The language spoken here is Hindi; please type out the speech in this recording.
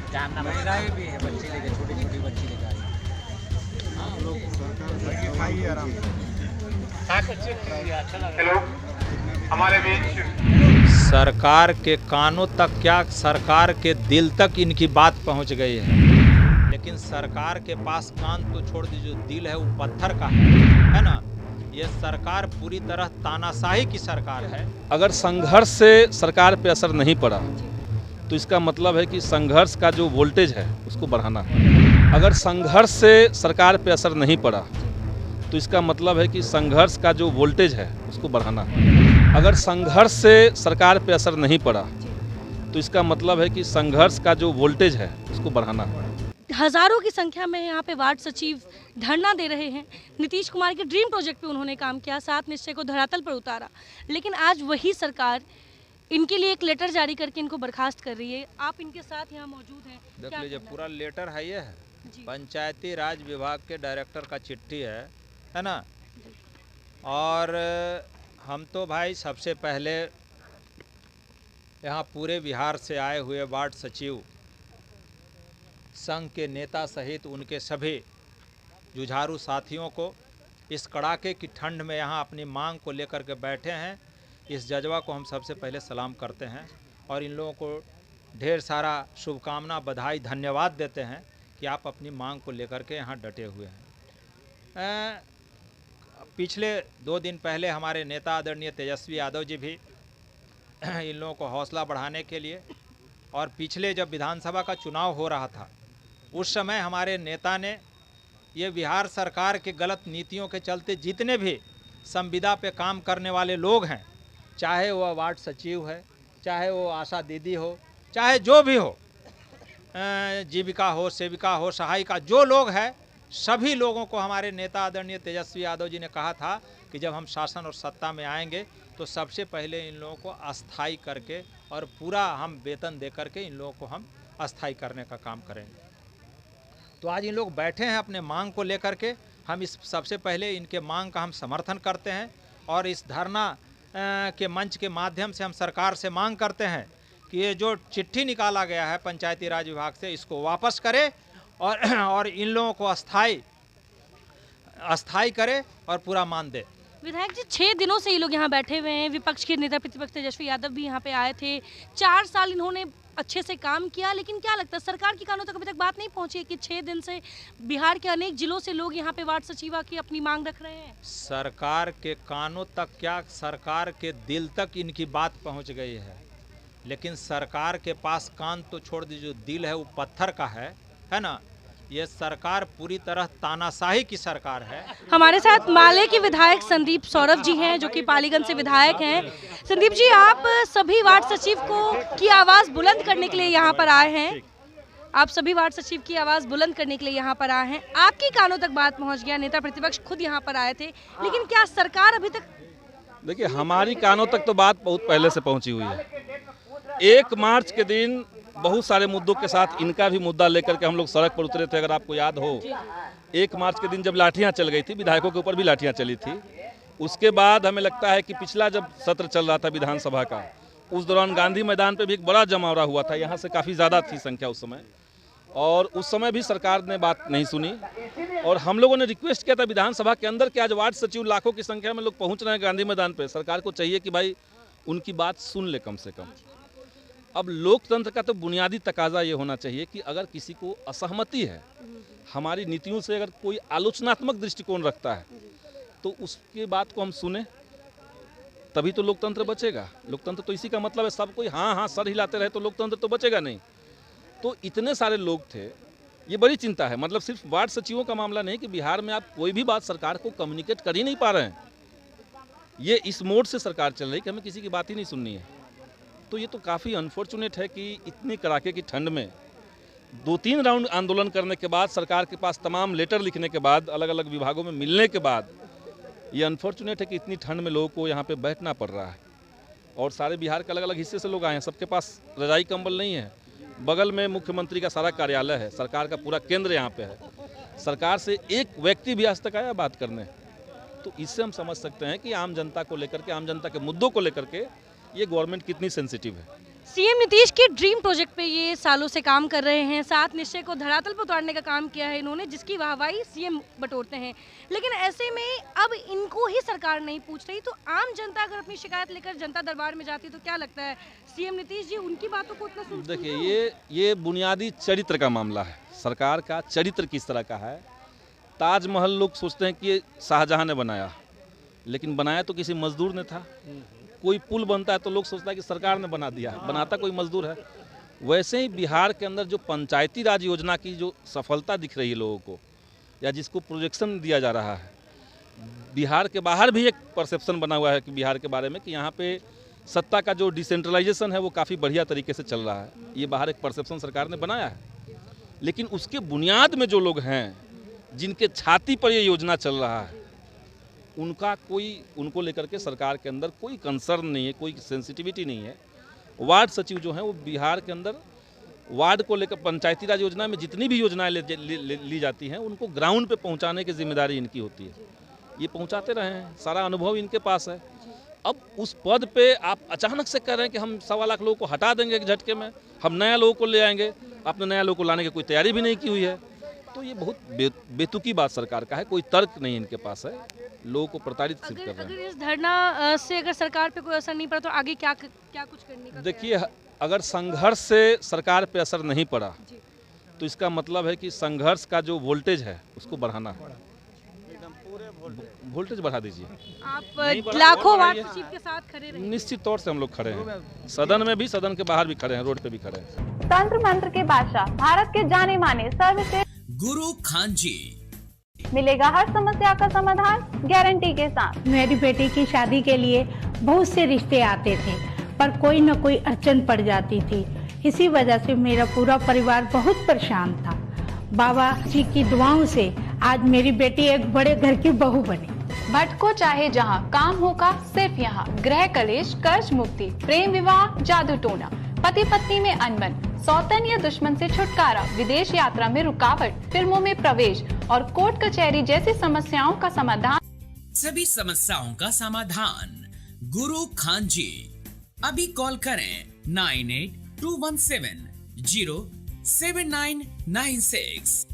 जानना महिलाएं भी है, बच्चे लेके, छोटी छोटी बच्ची लेके आई हेलो, हमारे बीच सरकार के कानों तक क्या, सरकार के दिल तक इनकी बात पहुंच गई है, लेकिन सरकार के पास कान तो छोड़ दीजिए, जो दिल है वो पत्थर का है ना। ये सरकार पूरी तरह तानाशाही की सरकार है। अगर संघर्ष से सरकार पे असर नहीं पड़ा तो इसका मतलब है कि संघर्ष का जो वोल्टेज है उसको बढ़ाना है। अगर संघर्ष से सरकार पे असर नहीं पड़ा तो इसका मतलब है कि संघर्ष का जो वोल्टेज है उसको बढ़ाना है। अगर संघर्ष से सरकार पे असर नहीं पड़ा तो इसका मतलब है कि संघर्ष का जो वोल्टेज है उसको बढ़ाना है। हजारों की संख्या में यहाँ पे वार्ड सचिव धरना दे रहे हैं। नीतीश कुमार के ड्रीम प्रोजेक्ट पे उन्होंने काम किया, 7 निश्चय को धरातल पर उतारा, लेकिन आज वही सरकार इनके लिए एक लेटर जारी करके इनको बर्खास्त कर रही है। आप इनके साथ यहाँ मौजूद हैं, देख लीजिए, पूरा लेटर है, ये है पंचायती राज विभाग के डायरेक्टर का चिट्ठी है ना। और हम तो भाई सबसे पहले यहाँ पूरे बिहार से आए हुए वार्ड सचिव संघ के नेता सहित उनके सभी जुझारू साथियों को इस कड़ाके की ठंड में यहाँ अपनी मांग को लेकर के बैठे हैं, इस जज्बा को हम सबसे पहले सलाम करते हैं और इन लोगों को ढेर सारा शुभकामना, बधाई, धन्यवाद देते हैं कि आप अपनी मांग को लेकर के यहाँ डटे हुए हैं। पिछले 2 दिन पहले हमारे नेता आदरणीय तेजस्वी यादव जी भी इन लोगों को हौसला बढ़ाने के लिए, और पिछले जब विधानसभा का चुनाव हो रहा था उस समय हमारे नेता ने ये बिहार सरकार के गलत नीतियों के चलते जितने भी संविदा पे काम करने वाले लोग हैं, चाहे वह वार्ड सचिव है, चाहे वो आशा दीदी हो, चाहे जो भी हो, जीविका हो, सेविका हो, सहायिका, जो लोग हैं, सभी लोगों को हमारे नेता आदरणीय तेजस्वी यादव जी ने कहा था कि जब हम शासन और सत्ता में आएंगे तो सबसे पहले इन लोगों को अस्थाई करके और पूरा हम वेतन दे करके इन लोगों को हम अस्थाई करने का काम करेंगे। तो आज इन लोग बैठे हैं अपने मांग को लेकर के। हम इस सबसे पहले इनके मांग का हम समर्थन करते हैं और इस धरना के मंच के माध्यम से हम सरकार से मांग करते हैं कि ये जो चिट्ठी निकाला गया है पंचायती राज विभाग से, इसको वापस करे और इन लोगों को अस्थाई करे और पूरा मान दे। विधायक जी, 6 दिनों से ये लोग यहाँ बैठे हुए हैं। विपक्ष के नेता प्रतिपक्ष तेजस्वी यादव भी यहाँ पे आए थे। 4 साल इन्होंने अच्छे से काम किया, लेकिन क्या लगता है सरकार के कानों तक अभी तक बात नहीं पहुंची है कि 6 दिन से बिहार के अनेक जिलों से लोग यहाँ पे वार्ड सचिवा की अपनी मांग रख रहे हैं? सरकार के कानों तक क्या, सरकार के दिल तक इनकी बात पहुँच गई है, लेकिन सरकार के पास कान तो छोड़ दीजिए, जो दिल है वो पत्थर का है ना। ये सरकार पूरी तरह तानाशाही की सरकार है। हमारे साथ माले के विधायक संदीप सौरभ जी हैं, जो कि पालीगंज से विधायक हैं। संदीप जी, आप सभी वार्ड सचिव की आवाज़ बुलंद करने के लिए यहाँ पर आए हैं। आप सभी वार्ड सचिव की आवाज़ बुलंद करने के लिए यहाँ पर आए हैं। आपकी कानों तक बात पहुँच गया, नेता प्रतिपक्ष खुद यहाँ पर आए थे, लेकिन क्या सरकार अभी तक? देखिए, हमारी कानों तक तो बात बहुत पहले से पहुंची हुई है। 1 मार्च के दिन बहुत सारे मुद्दों के साथ इनका भी मुद्दा लेकर के हम लोग सड़क पर उतरे थे। अगर आपको याद हो, 1 मार्च के दिन जब लाठियां चल गई थी, विधायकों के ऊपर भी लाठियां चली थी। उसके बाद हमें लगता है कि पिछला जब सत्र चल रहा था विधानसभा का, उस दौरान गांधी मैदान पे भी एक बड़ा जमावड़ा हुआ था। यहाँ से काफ़ी ज़्यादा थी संख्या उस समय, और उस समय भी सरकार ने बात नहीं सुनी और हम लोगों ने रिक्वेस्ट किया था विधानसभा के अंदर कि आज वार्ड सचिव लाखों की संख्या में लोग पहुँच रहे हैं गांधी मैदान पर, सरकार को चाहिए कि भाई उनकी बात सुन ले कम से कम। अब लोकतंत्र का तो बुनियादी तकाजा ये होना चाहिए कि अगर किसी को असहमति है हमारी नीतियों से, अगर कोई आलोचनात्मक दृष्टिकोण रखता है तो उसकी बात को हम सुने, तभी तो लोकतंत्र बचेगा। लोकतंत्र तो इसी का मतलब है, सब कोई हाँ हाँ सर हिलाते रहे तो लोकतंत्र तो बचेगा नहीं। तो इतने सारे लोग थे, ये बड़ी चिंता है। मतलब सिर्फ वार्ड सचिवों का मामला नहीं कि बिहार में आप कोई भी बात सरकार को कम्युनिकेट कर ही नहीं पा रहे हैं। ये इस मोड से सरकार चल रही कि हमें किसी की बात ही नहीं सुननी है। तो ये तो काफ़ी अनफॉर्चुनेट है कि इतनी कड़ाके की ठंड में 2-3 राउंड आंदोलन करने के बाद, सरकार के पास तमाम लेटर लिखने के बाद, अलग अलग विभागों में मिलने के बाद, ये अनफॉर्चुनेट है कि इतनी ठंड में लोगों को यहाँ पे बैठना पड़ रहा है। और सारे बिहार के अलग अलग हिस्से से लोग आए हैं, सबके पास रजाई कंबल नहीं है। बगल में मुख्यमंत्री का सारा कार्यालय है, सरकार का पूरा केंद्र यहाँ पे है। सरकार से एक व्यक्ति भी आज तक आया बात करने। तो इससे हम समझ सकते हैं कि आम जनता को लेकर के, आम जनता के मुद्दों को लेकर के ये गवर्नमेंट कितनी सेंसिटिव है। सीएम नीतीश के ड्रीम प्रोजेक्ट पे ये सालों से काम कर रहे हैं, 7 निश्चय को धरातल पर उतारने का काम किया है इन्होंने, जिसकी वाहवाही सीएम बटोरते हैं। लेकिन ऐसे में अब इनको ही सरकार नहीं पूछ रही, तो आम जनता अगर अपनी शिकायत लेकर जनता दरबार में जाती तो क्या लगता है सीएम नीतीश जी उनकी बातों को उतना सुनते? देखिए, ये बुनियादी चरित्र का मामला है। सरकार का चरित्र किस तरह का है। ताजमहल लोग सोचते हैं कि ये शाहजहां ने बनाया, लेकिन बनाया तो किसी मजदूर ने था। कोई पुल बनता है तो लोग सोचता है कि सरकार ने बना दिया, बनाता कोई मजदूर है। वैसे ही बिहार के अंदर जो पंचायती राज योजना की जो सफलता दिख रही है लोगों को, या जिसको प्रोजेक्शन दिया जा रहा है, बिहार के बाहर भी एक परसेप्शन बना हुआ है कि बिहार के बारे में कि यहाँ पे सत्ता का जो डिसेंट्रलाइजेशन है वो काफ़ी बढ़िया तरीके से चल रहा है। ये बाहर एक परसेप्शन सरकार ने बनाया है, लेकिन उसके बुनियाद में जो लोग हैं जिनके छाती पर ये योजना चल रहा है, उनको लेकर के सरकार के अंदर कोई कंसर्न नहीं है, कोई सेंसिटिविटी नहीं है। वार्ड सचिव जो हैं वो बिहार के अंदर वार्ड को लेकर पंचायती राज योजना में जितनी भी योजनाएं ली जाती हैं उनको ग्राउंड पे पहुंचाने की जिम्मेदारी इनकी होती है। ये पहुंचाते रहे हैं, सारा अनुभव इनके पास है। अब उस पद पे आप अचानक से कह रहे हैं कि हम 1.25 लाख लोगों को हटा देंगे एक झटके में, हम नया लोगों को ले आएंगे। आपने नया लोगों को लाने की कोई तैयारी भी नहीं की हुई है, तो ये बहुत बेतुकी बात सरकार का है। कोई तर्क नहीं इनके पास है, लोगों को प्रताड़ित सिर्फ कर रहे हैं। अगर इस धरना से अगर सरकार पे कोई असर नहीं पड़ा तो आगे क्या कुछ करने का? देखिए, अगर संघर्ष से सरकार पे असर नहीं पड़ा तो इसका मतलब है कि संघर्ष का जो वोल्टेज है उसको बढ़ाना है। वोल्टेज बढ़ा दीजिए। आप लाखों वार्ड सचिव के साथ खड़े रहे? निश्चित तौर से हम लोग खड़े हैं, सदन में भी, सदन के बाहर भी खड़े हैं, रोड पे भी खड़े हैं। तंत्र मंत्र के बादशाह, भारत के जाने माने सर्वश्रेष्ठ गुरु खान जी, मिलेगा हर समस्या का समाधान गारंटी के साथ। मेरी बेटी की शादी के लिए बहुत से रिश्ते आते थे, पर कोई न कोई अड़चन पड़ जाती थी। इसी वजह से मेरा पूरा परिवार बहुत परेशान था। बाबा जी की दुआओं से आज मेरी बेटी एक बड़े घर की बहू बनी। भटको चाहे जहां, काम होगा सिर्फ यहाँ। गृह कलेश, कर्ज मुक्ति, प्रेम विवाह, जादू टोना, पति पत्नी में अनबन, सौतन या दुश्मन से छुटकारा, विदेश यात्रा में रुकावट, फिल्मों में प्रवेश और कोर्ट कचहरी जैसी समस्याओं का समाधान। सभी समस्याओं का समाधान गुरु खान जी। अभी कॉल करें 9821707996।